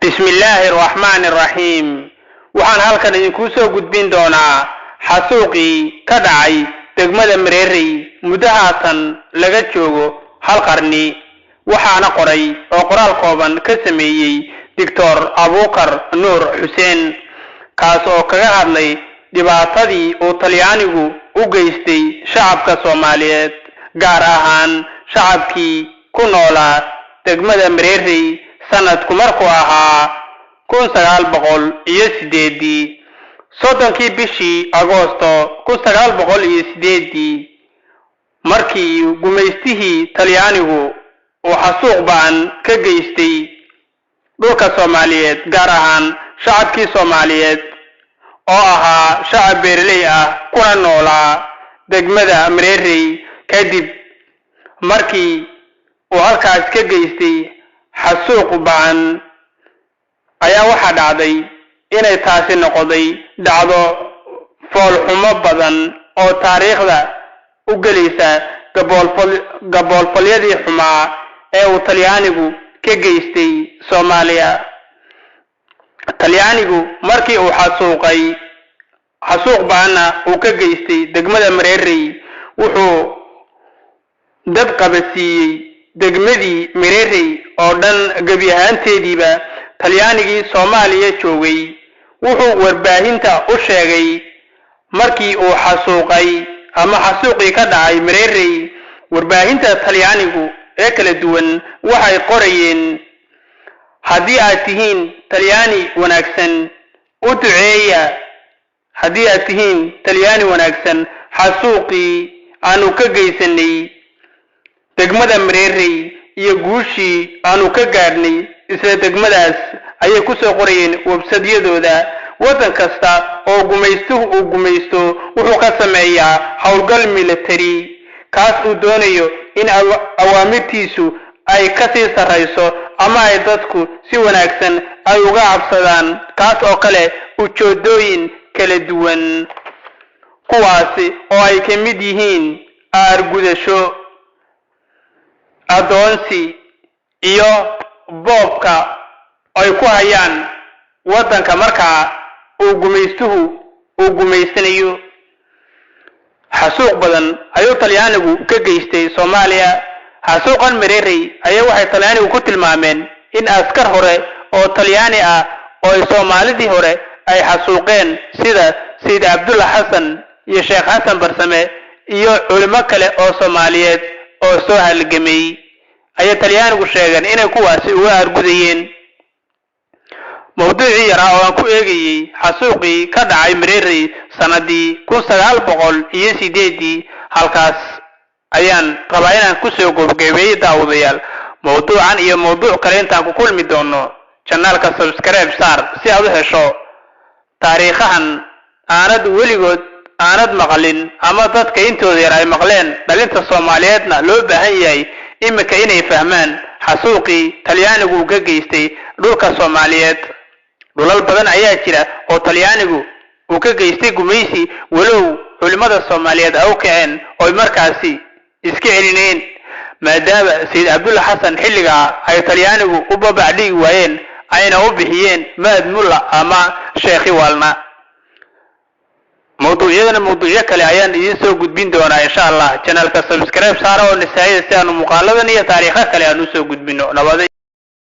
بسم الله الرحمن الرحيم waxaan halkan idinku soo gudbin doonaa xasuuqii ka dhacay degmada Mareerey muddahaatan laga joogo hal qarni waxaana qoray oo qoraal kooban ka sameeyay Dr. Abuukar Nuur Xuseen kaas oo kaga hadlay dhibaatadii uu Talyaanigu u geystay shacabka Soomaaliyeed gaar ahaan shacabkii ku noolaa degmada Mareerey sanadku markuu ahaa 1908 soddonkii bishii Agoosto 1908 markii gumaystihii Talyaanigu uu xasuuq baan ka geystay dhulka Soomaaliyeed gaar ahaan shacabkii Soomaaliyeed oo ahaa shacab beeraley ah kuna noolaa degmada Mareerey kadib markii uu halkaas ka geystay xasuuq baan ayaa waxa dhacday inay taasi noqday dhacdo fool xumo badan oo taariikhda u galaysa gaboolfalyadii xumaa ee uu Talyaanigu ka geystay Soomaaliya. Talyaanigu markii uu xasuuq baana uu ka geystay degmada Mareerey wuxuu dad qabasiiyay degmadii Mareerey oo dhan gabi ahaanteediiba Talyaanigii Soomaaliya joogay wuxuu warbaahinta u sheegay markii uu xasuuqii ka dhacay Mareerey warbaahinta Talyaanigu ee kala duwan waxay qorayeen haddii aad tihiin Talyaani wanaagsan u duceeya haddii aad tihiin Talyaani wanaagsan xasuuqii aanu ka geysanay degmada Mareerey iyo guushii aanu ka gaarnay isla degmadaas ayay ku soo qorayeen website-yadooda. wadan kasta oo gumaysto wuxuu ka sameeyaa howlgal military kaas uu doonayo in awaamirtiisu ay ka sii sareyso ama ay dadku si wanaagsan ay uga cabsadaan kaas oo kale ujeedooyin kala duwan kuwaasi oo ay ka mid yihiin aargudasho adoonsi iyo boobka ay ku hayaan wadanka markaa uu gumaysanayo. xasuuq badan ayuu Talyaanigu ka geystay Soomaaliya. xasuuqan Mareerey ayaa waxay Talyaanigu ku tilmaameen in askar hore oo Talyaani ah oo Soomaalidii hore ay xasuuqeen sida Sayid Abdullah Xasan iyo Sheekh Xasan Barsame iyo culimo kale oo Soomaaliyeed oo soo halgamay ayay Talyaanigu sheegeen inay kuwaasi uga argudayeen. mawduucii yara oo aan ku eegayay xasuuqii ka dhacay Mareerey sanadii 1908 halkaas ayaan rabaa inaan ku soo gabagabeeyo daawadayaal. mawduucan iyo mawduuc kale intaan ku kulmi doono channelka subscribe saar si aad u hesho taariikhahan aanad maqlin ama dadka intooda yar ay maqleen dhalinta Soomaaliyeedna loo baahan yahay imika inay fahmaan xasuuqii Talyaanigu ka geystay dhulka Soomaaliyeed. dhulal badan ayaa jira oo Talyaanigu uu ka geystay gumaysi walow culimada Soomaaliyeed ay u kaceen oo markaasi iska celineen maadaama Sayid Abdullah Xasan xilliga ay Talyaanigu u babacdhigi waayeen ayna u bixiyeen maadmulla ama sheekhi walna. mawduucyo kale ayaan idin soo gudbin doonaa insha Allah. channelka subscribe saara oo nisaayada si aanu muuqaaladan iyo taariikhaha kale aanu soo gudbino.